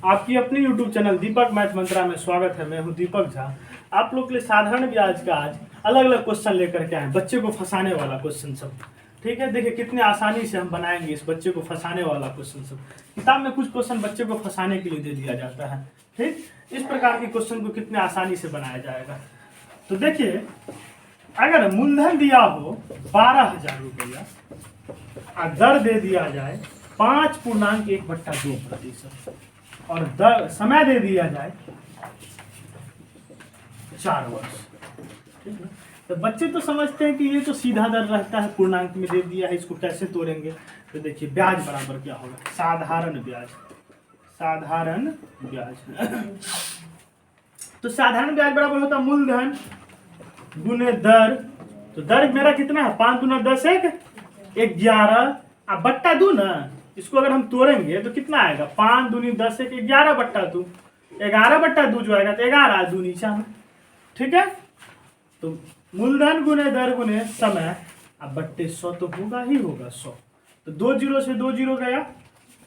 आपकी अपनी YouTube channel दीपक math मंत्रा में स्वागत है। मैं हूं दीपक झा। आप लोग के लिए साधारण ब्याज का आज अलग अलग क्वेश्चन लेकर के आए, बच्चे को फंसाने वाला क्वेश्चन सब। ठीक है, देखिए कितने आसानी से हम बनाएंगे इस बच्चे को फंसाने वाला क्वेश्चन सब। किताब में कुछ क्वेश्चन बच्चे को फंसाने के लिए दे दिया जाता है। ठीक, इस प्रकार के क्वेश्चन को कितने आसानी से बनाया जाएगा। तो देखिए, अगर मूलधन दिया हो 12,000 रुपया और दर दे दिया जाए 5.1/2% और समय दे दिया जाए 4 वर्ष। ठीक है, तो बच्चे तो समझते हैं कि ये तो सीधा दर रहता है, पूर्णांक में दे दिया है, इसको कैसे तोड़ेंगे। तो देखिए ब्याज बराबर क्या होगा, साधारण ब्याज। साधारण ब्याज तो साधारण ब्याज बराबर होता मूलधन गुने दर। तो दर मेरा कितना है, 5 दूना 10 1 11। अब बट्टा दू ना, इसको अगर हम तोड़ेंगे तो कितना आएगा, 5 दूनी 10 1 11 बट्टा 2, 11 बट्टा 2 जो आएगा तो 11 2 नीचा में। ठीक है, तो मूलधन गुने दर गुने समय, अब बट्टे 100 तो होगा ही होगा 100। तो 2 जीरो से 2 जीरो गया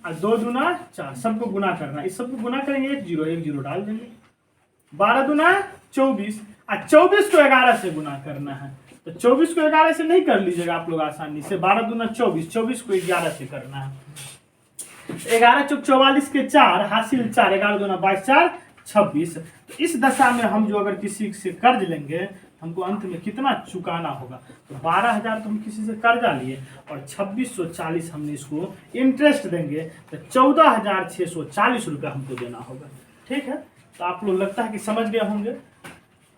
और 2 दूना 4, सबको गुना करना, इस सबको गुना करेंगे 1 जीरो डाल देंगे। 12 दूना 24 और 24 को 11 से गुना करना है। तो 24 को 11 से नहीं कर लीजिएगा आप लोग आसानी से, 12 दूना 24, 24 को 11 से करना है। 11 चौक 44 के 4 हासिल 4, 11 दूना 22 4 26। तो इस दशा में हम जो अगर किसी से कर्ज लेंगे हमको अंत में कितना चुकाना होगा। तो 12,000 तो हम किसी से कर्जा लिए और 2640 हमने इसको इंटरेस्ट देंगे, तो 14,640 रुपया हमको देना होगा। ठीक है, तो आप लोग लगता है कि समझ गए होंगे।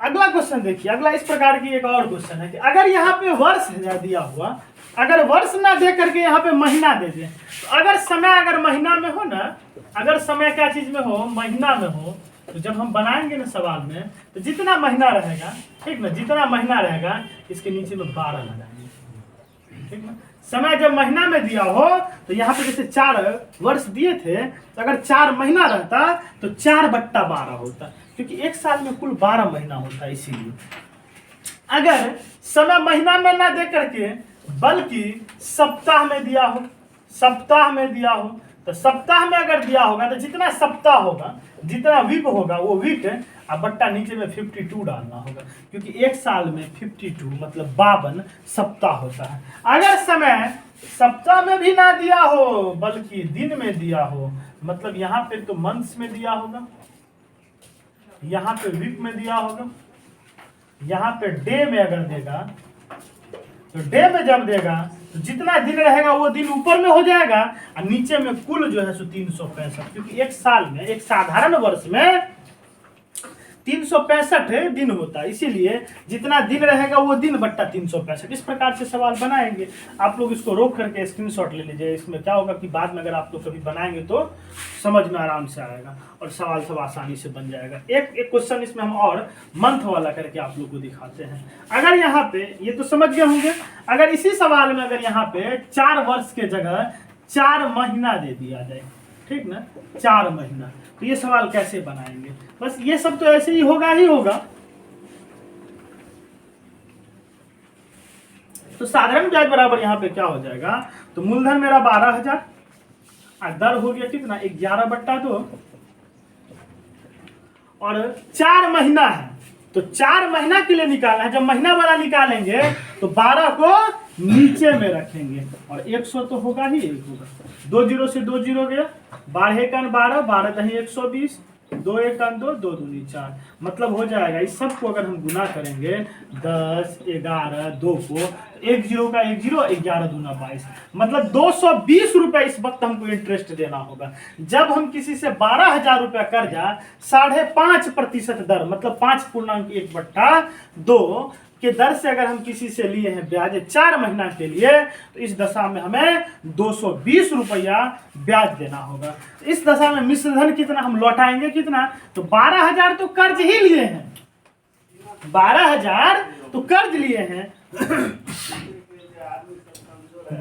अगला क्वेश्चन देखिए, अगला इस प्रकार की एक और क्वेश्चन है कि अगर यहाँ पे वर्ष दिया हुआ, अगर वर्ष ना दे करके यहाँ पे महीना दे दे, तो अगर समय अगर महीना में हो ना, अगर समय क्या चीज में हो, महीना में हो, तो जब हम बनाएंगे ना सवाल में, तो जितना महीना रहेगा, ठीक ना, जितना महीना रहेगा इसके नीचे में 12 लगाएंगे। ठीक ना, समय जब महीना में दिया हो तो यहाँ पे जैसे 4 वर्ष दिए थे, तो अगर 4 महीना रहता तो 4/12 होता, क्योंकि एक साल में कुल 12 महीना होता है। इसीलिए अगर समय महीना में ना दे करके बल्कि सप्ताह में दिया हो, सप्ताह में दिया हो, तो सप्ताह में अगर दिया होगा तो जितना सप्ताह होगा, जितना वीक होगा वो वीक है, अब बट्टा नीचे में 52 डालना होगा, क्योंकि एक साल में 52 मतलब 52 सप्ताह होता है। अगर समय सप्ताह में भी ना दिया हो बल्कि दिन में दिया हो, मतलब यहाँ पे तो मंथ्स में दिया होगा, यहाँ पे वीक में दिया होगा, यहाँ पे डे में अगर देगा, तो डे में जब देगा तो जितना दिन रहेगा वो दिन ऊपर में हो जाएगा और नीचे में कुल जो है सो 365, क्योंकि एक साल में, एक साधारण वर्ष में 365 दिन होता है, इसीलिए जितना दिन रहेगा वो दिन बट्टा 365। इस प्रकार से सवाल बनाएंगे। आप लोग इसको रोक करके स्क्रीनशॉट ले लीजिए। इसमें क्या होगा कि बाद में अगर आप लोग कभी बनाएंगे तो समझ में आराम से आएगा और सवाल सब आसानी से बन जाएगा। एक क्वेश्चन इसमें हम और मंथ वाला करके आप लोग को दिखाते हैं। अगर यहाँ पे, ये तो समझ गए होंगे, अगर इसी सवाल में अगर यहाँ पे 4 वर्ष के जगह 4 महीना दे दिया जाए, ठीक ना, 4 महीना, तो ये सवाल कैसे बनाएंगे। बस ये सब तो ऐसे ही होगा ही होगा। तो साधारण ब्याज बराबर यहाँ पे क्या हो जाएगा, तो मूलधन मेरा 12,000 और दर हो गया कितना 11/2 और 4 महीना है, तो 4 महीना के लिए निकालना है। जब महीना वाला निकालेंगे तो 12 को नीचे में रखेंगे और 100 तो होगा ही, 1 होगा। 2 जीरो से 2 जीरो गया, 12 1 12, 12 दही 120, 2 1 2, 2 दूनी 4, मतलब हो जाएगा। इस सब को अगर हम गुना करेंगे 10 11 2 को, 1 जीरो का 1 जीरो, 11 दूना 22, मतलब 220 रुपए इस वक्त हमको इंटरेस्ट देना होगा। जब हम किसी से 12,000 रुपया कर्जा 5.5% दर, मतलब 5.1/2 के दर से अगर हम किसी से लिए हैं ब्याज 4 महीना के लिए, तो इस दशा में हमें 220 रुपया ब्याज देना होगा। इस दशा में मिश्रधन कितना हम लौटाएंगे, कितना, तो 12,000 तो कर्ज ही लिए हैं, 12,000 तो कर्ज लिए हैं।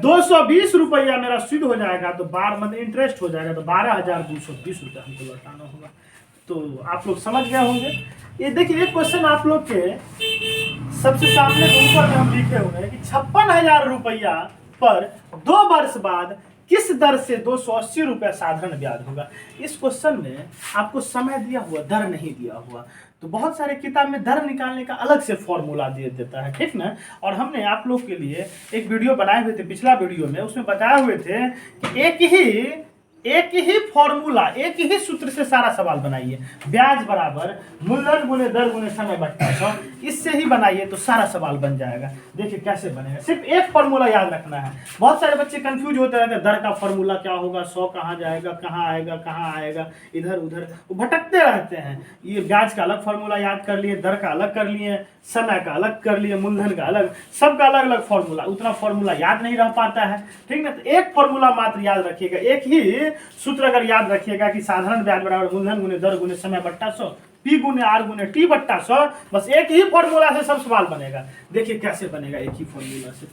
220 रुपया मेरा शुद्ध हो जाएगा, तो 12 मतलब इंटरेस्ट हो जाएगा, तो 12,220 रुपया हमको लौटाना होगा। तो आप लोग समझ गए होंगे। ये देखिए, एक क्वेश्चन आप लोग के सबसे सामने ऊपर में हम लिखे हुए हैं कि 56,000 रुपया पर 2 वर्ष बाद किस दर से 280 रुपये साधारण ब्याज होगा। इस क्वेश्चन में आपको समय दिया हुआ, दर नहीं दिया हुआ। तो बहुत सारे किताब में दर निकालने का अलग से फॉर्मूला दे देता है, ठीक ना। और हमने आप लोग के लिए एक वीडियो बनाए हुए थे पिछला वीडियो में, उसमें बताए हुए थे कि एक ही फॉर्मूला, एक ही सूत्र से सारा सवाल बनाइए। ब्याज बराबर मूलधन गुने दर गुने समय बट्टा 100, इससे ही बनाइए तो सारा सवाल बन जाएगा। देखिए कैसे बनेगा, सिर्फ एक फॉर्मूला याद रखना है। बहुत सारे बच्चे कंफ्यूज होते रहते हैं, दर का फॉर्मूला क्या होगा, 100 कहाँ जाएगा, कहाँ आएगा, कहाँ आएगा, इधर उधर वो भटकते रहते हैं। ये ब्याज का अलग फॉर्मूला याद कर लिए, दर का अलग कर लिए, समय का अलग कर लिए, मूलधन का अलग, सबका अलग अलग फॉर्मूला, उतना फॉर्मूला याद नहीं रह पाता है, ठीक ना। तो एक फॉर्मूला मात्र याद रखिएगा, एक ही सूत्र अगर याद रखिएगा कि साधारण ब्याज बराबर मूलधन गुने दर गुने समय बट्टा 100, पी गुने आर गुने टी बट्टा 100, बस एक ही फॉर्मूला से सब सवाल बनेगा। देखिए कैसे बनेगा, एक ही फॉर्मूला से,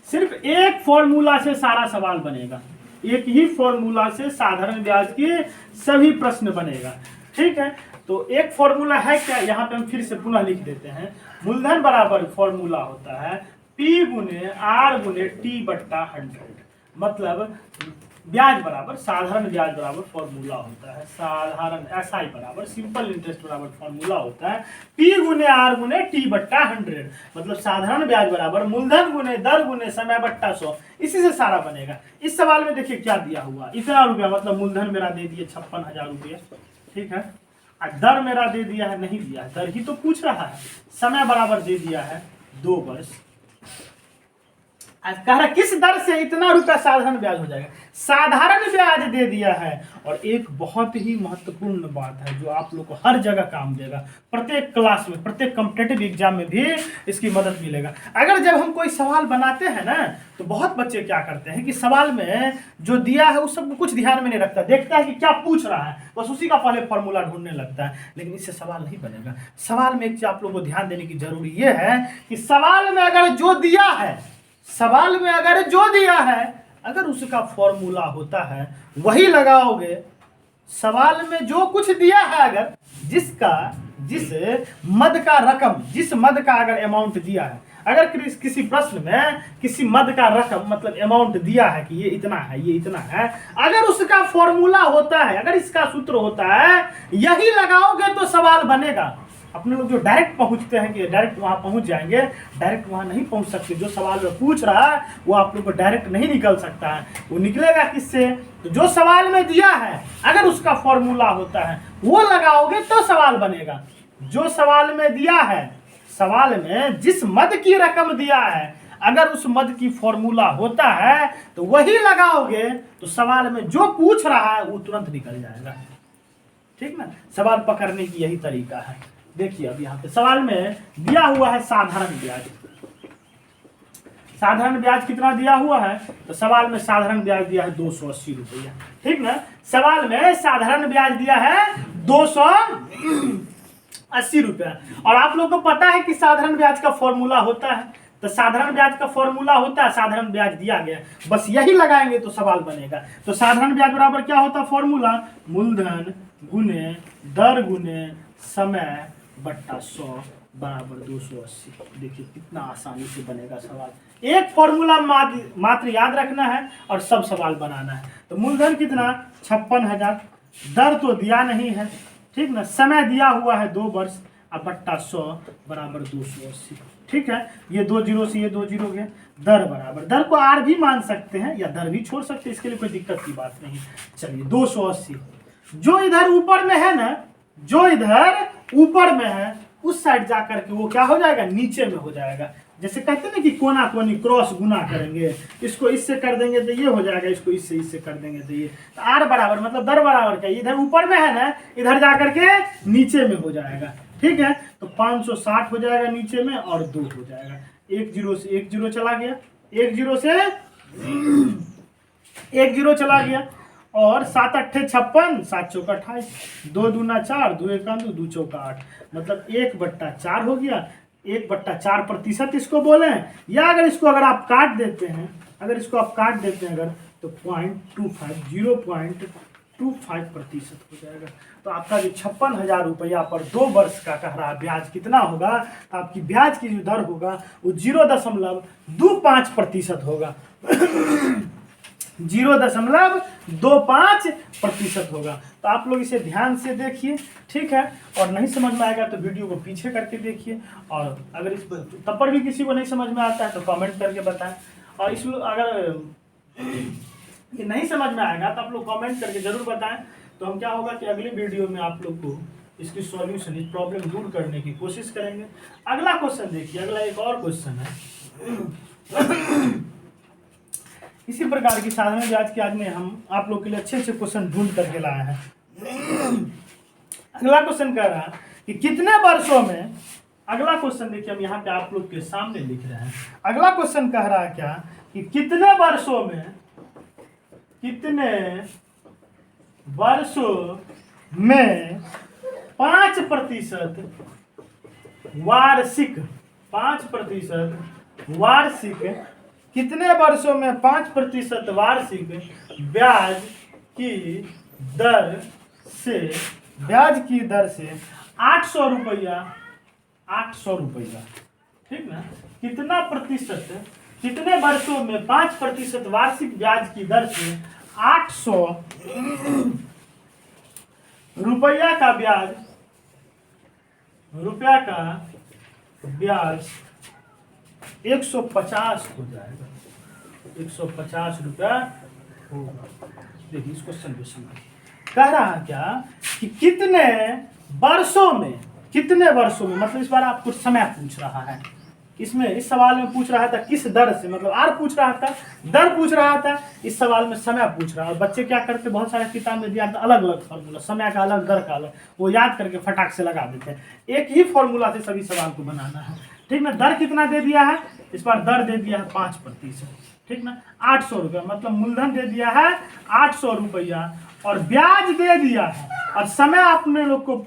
सिर्फ एक फॉर्मूला से सारा सवाल बनेगा। एक ही फॉर्मूला से साधारण ब्याज के सभी प्रश्न बनेगा, ठीक है। तो एक फॉर्मूला है क्या, यहाँ पे हम फिर से पुनः लिख देते हैं। मूलधन बराबर फॉर्मूला होता है पी गुने आर गुने टी बट्टा 100, मतलब ब्याज बराबर साधारण ब्याज बराबर फॉर्मूला होता है, साधारण एसआई बराबर सिंपल इंटरेस्ट बराबर फॉर्मूला होता है पी गुने आर गुने टी बट्टा 100, मतलब साधारण ब्याज बराबर मूलधन गुने दर गुने समय बट्टा 100, इसी से सारा बनेगा। इस सवाल में देखिए क्या दिया हुआ, इतना रुपया, मतलब मूलधन मेरा दे दिए 56,000 रुपये, ठीक है। दर मेरा दे दिया है, नहीं दिया है, दर ही तो पूछ रहा है। समय बराबर दे दिया है 2 वर्ष, कह रहा किस दर से इतना रुपया साधारण ब्याज हो जाएगा, साधारण ब्याज दे दिया है। और एक बहुत ही महत्वपूर्ण बात है जो आप लोग को हर जगह काम देगा, प्रत्येक क्लास में, प्रत्येक कॉम्पिटिटिव एग्जाम में भी इसकी मदद मिलेगा। अगर जब हम कोई सवाल बनाते हैं ना, तो बहुत बच्चे क्या करते हैं कि सवाल में जो दिया है उस सब कुछ ध्यान में नहीं रखता, देखता है कि क्या पूछ रहा है, बस उसी का पहले फॉर्मूला ढूंढने लगता है। लेकिन इससे सवाल नहीं बनेगा। सवाल में एक चीज आप लोग को ध्यान देने की जरूरी यह है कि सवाल में अगर जो दिया है, सवाल में अगर जो दिया है, अगर उसका फॉर्मूला होता है वही लगाओगे। सवाल में जो कुछ दिया है, अगर जिस मद का रकम, जिस मद का अगर अमाउंट दिया है, अगर किसी प्रश्न में किसी मद का रकम मतलब अमाउंट दिया है कि ये इतना है, ये इतना है, अगर उसका फॉर्मूला होता है, अगर इसका सूत्र होता है, यही लगाओगे तो सवाल बनेगा। अपने लोग जो डायरेक्ट पहुंचते हैं कि डायरेक्ट वहां पहुंच जाएंगे, डायरेक्ट वहां नहीं पहुंच सकते। जो सवाल में पूछ रहा है वो आप लोग को डायरेक्ट नहीं निकल सकता है, वो निकलेगा किससे, तो जो सवाल में दिया है अगर उसका फॉर्मूला होता है वो लगाओगे तो सवाल बनेगा। जो सवाल में दिया है, सवाल में जिस मद की रकम दिया है, अगर उस मद की फॉर्मूला होता है तो वही लगाओगे तो सवाल में जो पूछ रहा है वो तुरंत निकल जाएगा, ठीक ना। सवाल पकड़ने की यही तरीका है। देखिए अब यहाँ पे सवाल में दिया हुआ है साधारण ब्याज। साधारण ब्याज कितना दिया हुआ है, तो सवाल में साधारण ब्याज दिया है 280 रुपया, ठीक ना। सवाल में साधारण ब्याज दिया है 280 रुपया। और आप लोग को पता है कि साधारण ब्याज का फॉर्मूला होता है, तो साधारण ब्याज का फॉर्मूला होता है, साधारण ब्याज दिया गया, बस यही लगाएंगे तो सवाल बनेगा। तो साधारण ब्याज बराबर क्या होता है फॉर्मूला, मूलधन गुने दर गुने समय बट्टा 100 बराबर 280। देखिए कितना आसानी से बनेगा सवाल। एक फॉर्मूला मात्र याद रखना है और सब सवाल बनाना है। तो मूलधन कितना 56,000, दर तो दिया नहीं है, ठीक ना, समय दिया हुआ है 2 वर्ष, अब बट्टा 100 बराबर 280, ठीक है। ये 2 जीरो से ये 2 जीरो गया। दर बराबर, दर को आर भी मान सकते हैं या दर भी छोड़ सकते हैं, इसके लिए कोई दिक्कत की बात नहीं। चलिए 280, जो इधर ऊपर में है ना, जो इधर ऊपर में है उस साइड जाकर के वो क्या हो जाएगा, नीचे में हो जाएगा। जैसे कहते हैं ना कि कोना कोनी क्रॉस गुना करेंगे, इसको इससे कर देंगे तो ये हो जाएगा, इसको इससे कर देंगे तो ये। तो आर बराबर मतलब दर बराबर क्या, इधर ऊपर में है ना, इधर जाकर के नीचे में हो जाएगा, ठीक है। तो 560 हो जाएगा नीचे में और 2 हो जाएगा। 1 जीरो से 1 जीरो चला गया, 1 जीरो से 1 जीरो चला गया, और 7 अट्ठे 56, 7 चौका 28, 2 दूना 4, 2 एका 2, 2 चौका 8, मतलब 1/4 हो गया। 1/4% इसको बोले, या अगर इसको अगर आप काट देते हैं, अगर इसको आप काट देते हैं अगर, तो 0.25, 0.25% हो जाएगा। तो आपका जो 56,000 रुपया पर 2 वर्ष का कह रहा ब्याज कितना होगा, तो आपकी ब्याज की जो दर होगा वो 0.25% होगा। 0.25% होगा। तो आप लोग इसे ध्यान से देखिए, ठीक है। और नहीं समझ में आएगा तो वीडियो को पीछे करके देखिए, और अगर इस तब पर भी किसी को नहीं समझ में आता है तो कमेंट करके बताएं। और इस अगर ये नहीं समझ में आएगा तो आप लोग कमेंट करके जरूर बताएं। तो हम क्या होगा कि अगली वीडियो में आप लोग को इसकी सॉल्यूशन, इस प्रॉब्लम दूर करने की कोशिश करेंगे। अगला क्वेश्चन देखिए, अगला एक और क्वेश्चन है। इसी प्रकार की साधारण ब्याज की आज में हम आप लोग के लिए अच्छे अच्छे क्वेश्चन ढूंढ करके लाए हैं। अगला क्वेश्चन कह रहा है कि कितने वर्षों में, अगला क्वेश्चन देखिए हम यहाँ पे आप लोग के सामने लिख रहे हैं। अगला क्वेश्चन कह रहा है क्या कि कितने वर्षों में 5% वार्षिक, 5% वार्षिक, कितने वर्षों में 5% वार्षिक ब्याज की दर से, ब्याज की दर से 800 रुपया, 800 रुपया, ठीक ना। कितना प्रतिशत, कितने वर्षों में 5% वार्षिक ब्याज की दर से 800 रुपया का ब्याज, रुपया का ब्याज 150 हो जाएगा, 150 रुपया होगा। देखिए इस क्वेश्चन को समझिए। कह रहा है क्या कि कितने वर्षों में, कितने वर्षों में, मतलब इस बार आपको समय पूछ रहा है। इसमें इस सवाल में पूछ रहा था किस दर से, मतलब आर पूछ रहा था, दर पूछ रहा था। इस सवाल में समय पूछ रहा है। और बच्चे क्या करते, बहुत सारे किताब में दिया था अलग अलग फॉर्मूला, समय का अलग, दर का अलग, वो याद करके फटाक से लगा देते हैं। एक ही फॉर्मूला से सभी सवाल को बनाना है, ठीक ना। दर कितना दे दिया है, इस बार दर दे दिया है 5%, ठीक ना। 800 रुपया, मतलब मूलधन दे दिया है 800 रुपया, और ब्याज दे दिया है, और समय अपने लोग को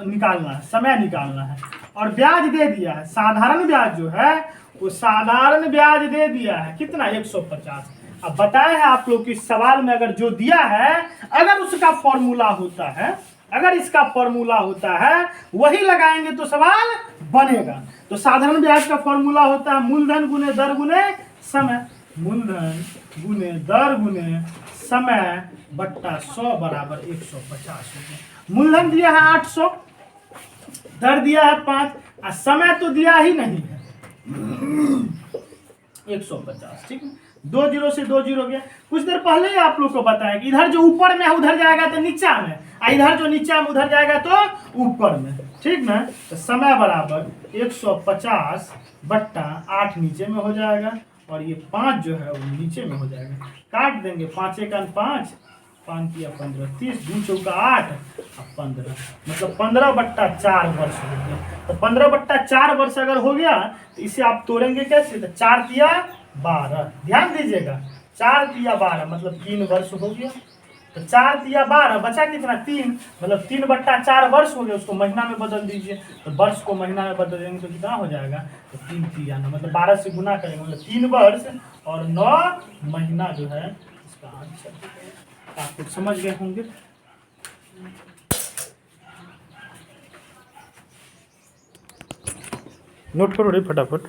निकालना है, समय निकालना है, और ब्याज दे दिया है। साधारण ब्याज जो है वो साधारण ब्याज दे दिया है कितना, 150। अब बताया है आप लोग कि सवाल में अगर जो दिया है, अगर उसका फॉर्मूला होता है, अगर इसका फॉर्मूला होता है वही लगाएंगे तो सवाल बनेगा। तो साधारण ब्याज का फॉर्मूला होता है मूलधन गुने दर गुने समय, मूलधन गुने दर गुने समय बट्टा 100 बराबर 150 हो गया। मूलधन दिया है 800, दर दिया है 5, और समय तो दिया ही नहीं है 150, ठीक है। 2 जीरो से 2 जीरो गया। कुछ देर पहले ही आप लोग को बताया कि इधर जो ऊपर में है उधर जाएगा तो नीचा में, और इधर जो नीचा में उधर जाएगा तो ऊपर में, ठीक ना। तो समय बराबर 150 बट्टा 8 नीचे में हो जाएगा, और ये 5 जो है वो नीचे में हो जाएगा। काट देंगे, 5 एक 5, 5 किया 15, 30, 2 चौका 8 और 15, मतलब 15/4 वर्ष हो गया। तो 15/4 वर्ष अगर हो गया तो इसे आप तोड़ेंगे कैसे, तो 4 तिया 12, ध्यान दीजिएगा, 4 तिया 12 मतलब 3 वर्ष हो गया। तो 4 तिया 12 बचा कितना, 3, मतलब 3/4 वर्ष हो गया। उसको महीना में बदल दीजिए, तो वर्ष को महीना में बदल देंगे तो कितना हो जाएगा, तो 3 तिया 9, मतलब 12 से गुना करेंगे, मतलब 3 वर्ष और 9 महीना जो है इसका आंसर। आप कुछ समझ गए होंगे। नोट करो रे फटाफट।